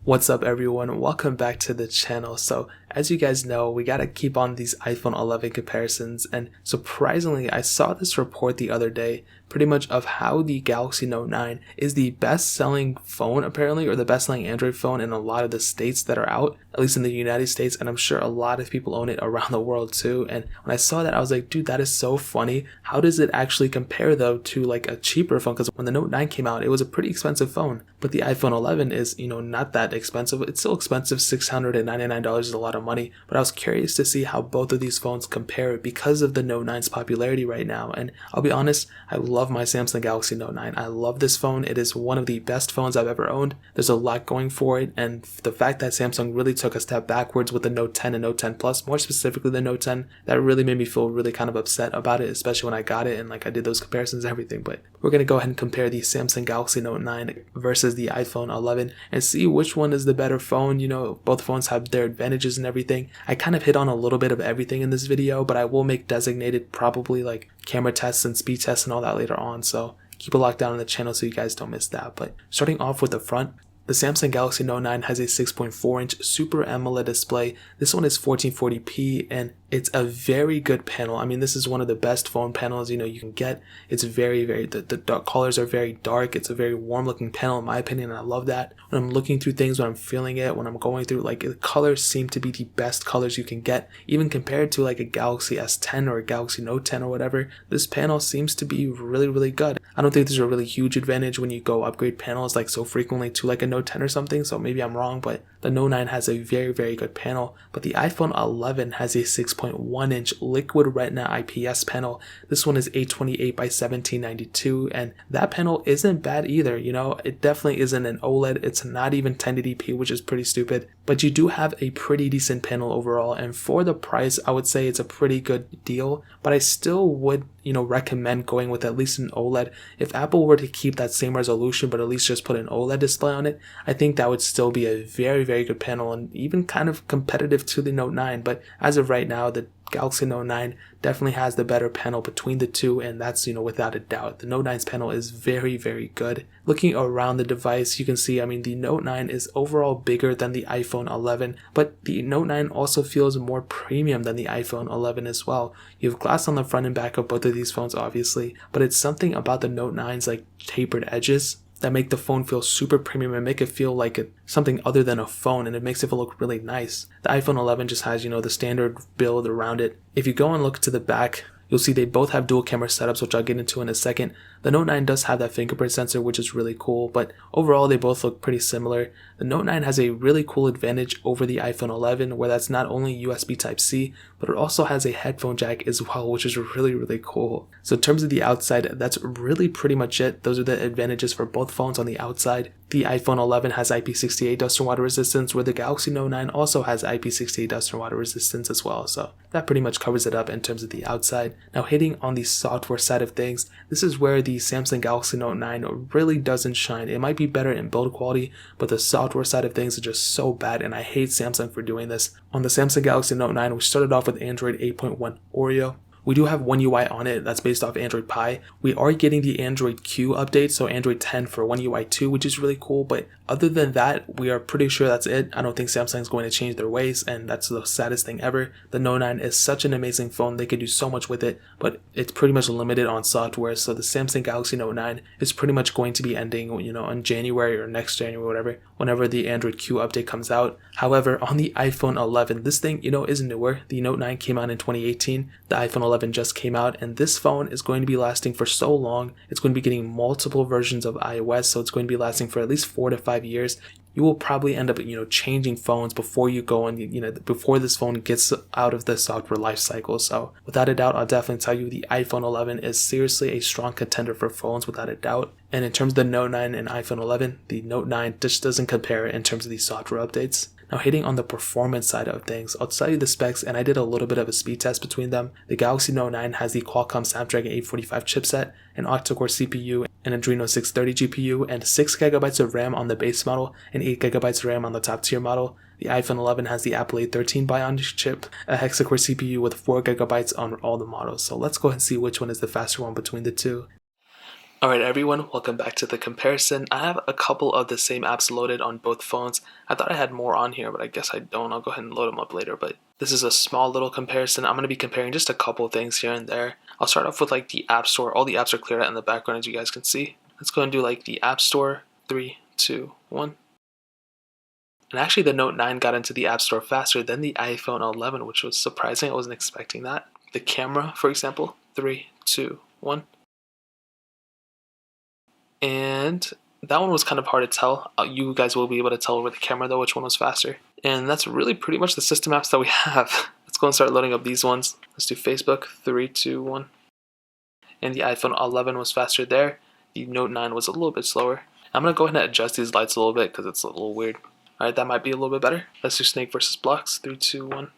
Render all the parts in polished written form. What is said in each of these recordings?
What's up everyone, welcome back to the channel. So as you guys know, we gotta keep on these iPhone 11 comparisons, and surprisingly I saw this report the other day pretty much of how the Galaxy Note 9 is the best selling phone apparently, or the best selling Android phone in a lot of the states that are out, at least in the United States, and I'm sure a lot of people own it around the world too. And when I saw that I was like, dude, that is so funny. How does it actually compare though to like a cheaper phone? Because when the Note 9 came out, it was a pretty expensive phone, but the iPhone 11 is, not that expensive. It's still expensive. $699 is a lot of money, but I was curious to see how both of these phones compare because of the Note 9's popularity right now. And I'll be honest, I love my Samsung Galaxy Note 9. I love this phone. It is one of the best phones I've ever owned. There's a lot going for it, and the fact that Samsung really took a step backwards with the Note 10 and Note 10 Plus, more specifically the Note 10, that really made me feel really kind of upset about it, especially when I got it and like I did those comparisons and everything. But we're going to go ahead and compare the Samsung Galaxy Note 9 versus the iPhone 11 and see which one is the better phone. Both phones have their advantages and everything. I kind of hit on a little bit of everything in this video, but I will make designated probably like camera tests and speed tests and all that later on, so keep it locked down on the channel so you guys don't miss that. But starting off with the front, the Samsung Galaxy Note 9 has a 6.4-inch Super AMOLED display. This one is 1440p and it's a very good panel. I mean, this is one of the best phone panels you can get. It's very the dark colors are very dark. It's a very warm looking panel in my opinion, and I love that. When I'm looking through things, when I'm feeling it, when I'm going through, like, the colors seem to be the best colors you can get, even compared to like a Galaxy S10 or a Galaxy Note 10 or whatever. This panel seems to be really good. I don't think there's a really huge advantage when you go upgrade panels like so frequently to like a Note 10 or something, so maybe I'm wrong, but the Note 9 has a very good panel. But the iPhone 11 has a 6.1-inch liquid retina IPS panel. This one is 828 by 1792, and that panel isn't bad either. It definitely isn't an OLED. It's not even 1080p, which is pretty stupid, but you do have a pretty decent panel overall, and for the price I would say it's a pretty good deal. But I still would recommend going with at least an OLED. If Apple were to keep that same resolution but at least just put an OLED display on it, I think that would still be a very good panel and even kind of competitive to the Note 9. But as of right now, the Galaxy Note 9 definitely has the better panel between the two, and that's without a doubt. The Note 9's panel is very good. Looking around the device, you can see, the Note 9 is overall bigger than the iPhone 11, but the Note 9 also feels more premium than the iPhone 11 as well. You have glass on the front and back of both of these phones obviously, but it's something about the Note 9's like tapered edges that make the phone feel super premium and make it feel like something other than a phone, and it makes it look really nice. The iPhone 11 just has, the standard build around it. If you go and look to the back, you'll see they both have dual camera setups, which I'll get into in a second. The Note 9 does have that fingerprint sensor, which is really cool, but overall they both look pretty similar. The Note 9 has a really cool advantage over the iPhone 11, where that's not only USB Type-C, but it also has a headphone jack as well, which is really cool. So in terms of the outside, that's really pretty much it. Those are the advantages for both phones on the outside. The iPhone 11 has IP68 dust and water resistance, where the Galaxy Note 9 also has IP68 dust and water resistance as well, so that pretty much covers it up in terms of the outside. Now hitting on the software side of things, this is where the Samsung Galaxy Note 9 really doesn't shine. It might be better in build quality, but the software side of things is just so bad, and I hate Samsung for doing this. On the Samsung Galaxy Note 9, we started off with Android 8.1 Oreo. We do have One UI on it that's based off Android Pie. We are getting the Android Q update, so Android 10 for One UI 2, which is really cool, but other than that, we are pretty sure that's it. I don't think Samsung's going to change their ways, and that's the saddest thing ever. The Note 9 is such an amazing phone. They could do so much with it, but it's pretty much limited on software, so the Samsung Galaxy Note 9 is pretty much going to be ending, in January or next January, whatever, whenever the Android Q update comes out. However, on the iPhone 11, this thing, is newer. The Note 9 came out in 2018. The iPhone 11 just came out, and this phone is going to be lasting for so long. It's going to be getting multiple versions of iOS, so it's going to be lasting for at least 4 to 5 years. You will probably end up, changing phones before you go and, before this phone gets out of the software life cycle. So without a doubt, I'll definitely tell you the iPhone 11 is seriously a strong contender for phones without a doubt. And in terms of the Note 9 and iPhone 11, the Note 9 just doesn't compare in terms of these software updates. Now hitting on the performance side of things, I'll tell you the specs, and I did a little bit of a speed test between them. The Galaxy Note 9 has the Qualcomm Snapdragon 845 chipset, an octa-core CPU, an Adreno 630 GPU, and 6GB of RAM on the base model, and 8GB of RAM on the top tier model. The iPhone 11 has the Apple A13 Bionic chip, a hexa-core CPU with 4GB on all the models. So let's go ahead and see which one is the faster one between the two. Alright everyone, welcome back to the comparison. I have a couple of the same apps loaded on both phones. I thought I had more on here, but I guess I don't. I'll go ahead and load them up later, but this is a small little comparison. I'm going to be comparing just a couple things here and there. I'll start off with like the App Store. All the apps are cleared out in the background as you guys can see. Let's go and do like the App Store. 3, 2, 1. And actually the Note 9 got into the App Store faster than the iPhone 11, which was surprising. I wasn't expecting that. The camera, for example, 3, 2, 1. And that one was kind of hard to tell. You guys will be able to tell over the camera though which one was faster. And that's really pretty much the system apps that we have. Let's go and start loading up these ones. Let's do Facebook, 3, 2, 1. And the iPhone 11 was faster there. The Note 9 was a little bit slower. I'm going to go ahead and adjust these lights a little bit because it's a little weird. Alright, that might be a little bit better. Let's do Snake versus Blocks, 3, 2, 1.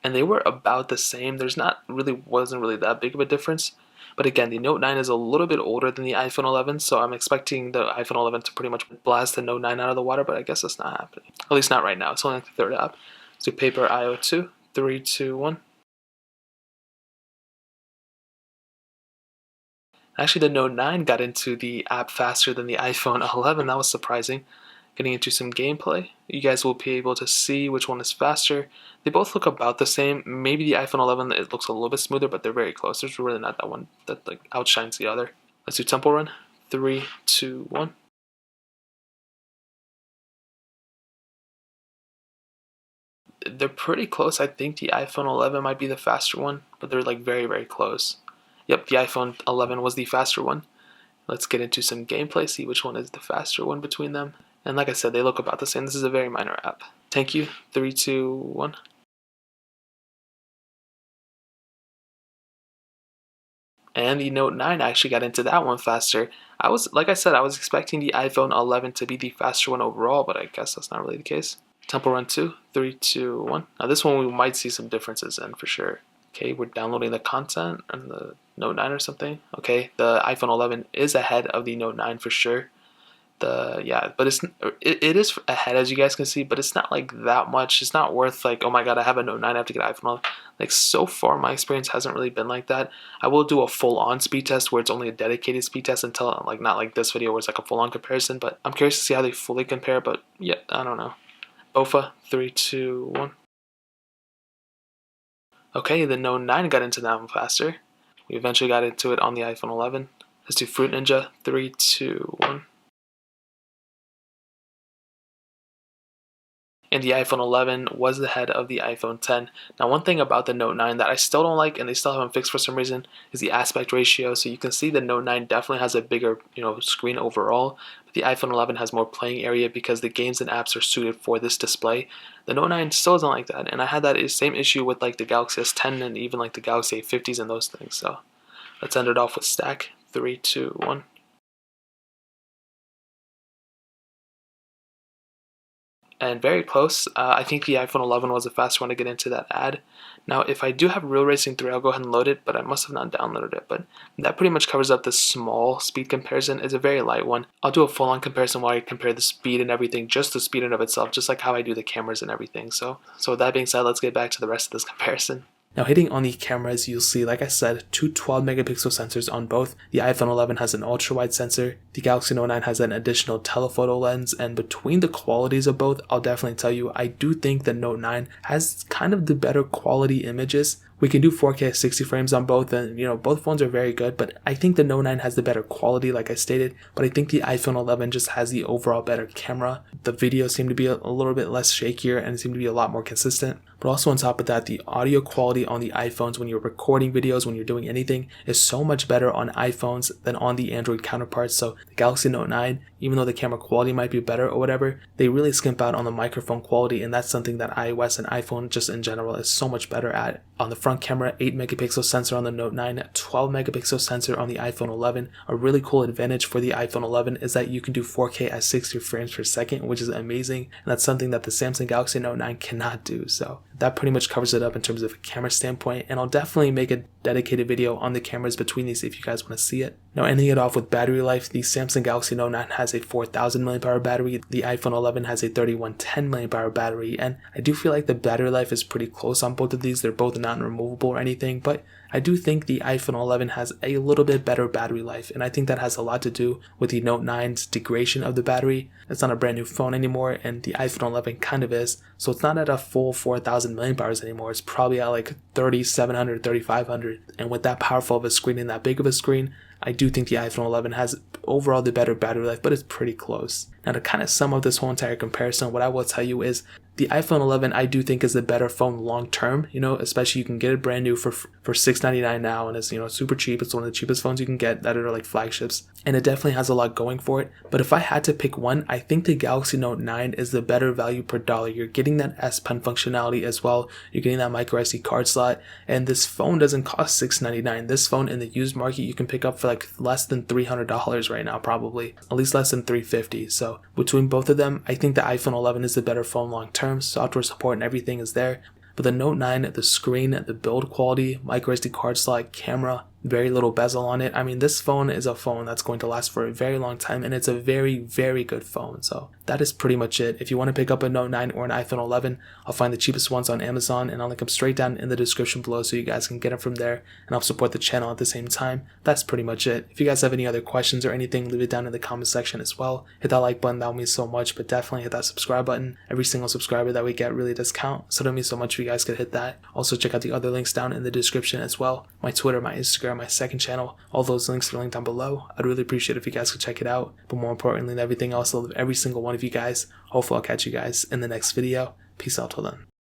And they were about the same. Wasn't really that big of a difference. But again, the Note 9 is a little bit older than the iPhone 11, so I'm expecting the iPhone 11 to pretty much blast the Note 9 out of the water, but I guess that's not happening. At least not right now. It's only like the third app. So Paper IO2, 3, 2, 1. Actually, the Note 9 got into the app faster than the iPhone 11. That was surprising. Getting into some gameplay. You guys will be able to see which one is faster. They both look about the same. Maybe the iPhone 11, it looks a little bit smoother, but they're very close. There's really not that one that like outshines the other. Let's do Temple Run. 3, 2, 1. They're pretty close. I think the iPhone 11 might be the faster one, but they're like very, very close. Yep, the iPhone 11 was the faster one. Let's get into some gameplay, see which one is the faster one between them. And like I said, they look about the same. This is a very minor app. Thank you. 3, 2, 1. And the Note 9 actually got into that one faster. Like I said, I was expecting the iPhone 11 to be the faster one overall, but I guess that's not really the case. Temple Run 2, 3, 2, 1. Now this one we might see some differences in for sure. Okay, we're downloading the content on the Note 9 or something. Okay, the iPhone 11 is ahead of the Note 9 for sure. But it is ahead as you guys can see, but it's not like that much. It's not worth like, oh my god, I have a Note 9, I have to get an iPhone 11. Like so far my experience hasn't really been like that. I will do a full-on speed test where it's only a dedicated speed test until like not like this video where it's like a full-on comparison, but I'm curious to see how they fully compare. But yeah, I don't know. BOFA, 3, 2, 1. Okay, the Note 9 got into that one faster. We eventually got into it on the iPhone 11. Let's do Fruit Ninja, 3, 2, 1. And the iPhone 11 was ahead of the iPhone 10. Now one thing about the Note 9 that I still don't like, and they still haven't fixed for some reason, is the aspect ratio. So you can see the Note 9 definitely has a bigger screen overall, but the iPhone 11 has more playing area because the games and apps are suited for this display. The Note 9 still doesn't like that, and I had that same issue with like the Galaxy S10 and even like the Galaxy A50s and those things. So let's end it off with Stack. 3, 2, 1. And very close. I think the iPhone 11 was the fastest one to get into that ad. Now, if I do have Real Racing 3, I'll go ahead and load it, but I must have not downloaded it. But that pretty much covers up the small speed comparison. It's a very light one. I'll do a full-on comparison where I compare the speed and everything, just the speed in of itself, just like how I do the cameras and everything. So with that being said, let's get back to the rest of this comparison. Now hitting on the cameras, you'll see, like I said, two 12 megapixel sensors on both. The iPhone 11 has an ultra wide sensor, the Galaxy Note 9 has an additional telephoto lens, and between the qualities of both, I'll definitely tell you, I do think the Note 9 has kind of the better quality images. We can do 4K at 60 frames on both, and both phones are very good, but I think the Note 9 has the better quality, like I stated, but I think the iPhone 11 just has the overall better camera. The videos seem to be a little bit less shakier and seem to be a lot more consistent. But also on top of that, the audio quality on the iPhones when you're recording videos, when you're doing anything, is so much better on iPhones than on the Android counterparts. So the Galaxy Note 9, even though the camera quality might be better or whatever, they really skimp out on the microphone quality, and that's something that iOS and iPhone just in general is so much better at. On the front camera, 8 megapixel sensor on the Note 9, 12 megapixel sensor on the iPhone 11. A really cool advantage for the iPhone 11 is that you can do 4K at 60 frames per second, which is amazing, and that's something that the Samsung Galaxy Note 9 cannot do. So that pretty much covers it up in terms of a camera standpoint, and I'll definitely make a dedicated video on the cameras between these if you guys want to see it. Now, ending it off with battery life, the Samsung Galaxy Note 9 has a 4000 mAh battery, the iPhone 11 has a 3110 mAh battery, and I do feel like the battery life is pretty close on both of these. They're both non-removable or anything, but I do think the iPhone 11 has a little bit better battery life, and I think that has a lot to do with the Note 9's degradation of the battery. It's not a brand new phone anymore, and the iPhone 11 kind of is, so it's not at a full 4000 mAh anymore. It's probably at like 3700, 3500, and with that powerful of a screen and that big of a screen, I do think the iPhone 11 has overall the better battery life, but it's pretty close. Now, to kind of sum up this whole entire comparison, what I will tell you is the iPhone 11 I do think is the better phone long term, especially you can get it brand new for $699 now, and it's super cheap. It's one of the cheapest phones you can get that are like flagships, and it definitely has a lot going for it. But if I had to pick one, I think the Galaxy Note 9 is the better value per dollar. You're getting that S Pen functionality as well. You're getting that micro SD card slot, and this phone doesn't cost $699. This phone in the used market you can pick up for like less than $300 right now, probably at least less than $350. So between both of them, I think the iPhone 11 is the better phone long term. Software support and everything is there, but the Note 9, the screen, the build quality, micro SD card slot, camera, very little bezel on it. I mean, this phone is a phone that's going to last for a very long time, and it's a very, very good phone. So that is pretty much it. If you want to pick up a Note 9 or an iPhone 11, I'll find the cheapest ones on Amazon, and I'll link them straight down in the description below so you guys can get them from there, and I'll support the channel at the same time. That's pretty much it. If you guys have any other questions or anything, leave it down in the comment section as well. Hit that like button, that would mean so much, but definitely hit that subscribe button. Every single subscriber that we get really does count, so it would mean so much if you guys could hit that. Also, check out the other links down in the description as well. My Twitter, my Instagram, my second channel. All those links are linked down below. I'd really appreciate it if you guys could check it out. But more importantly than everything else, I love every single one of you guys. Hopefully I'll catch you guys in the next video. Peace out till then.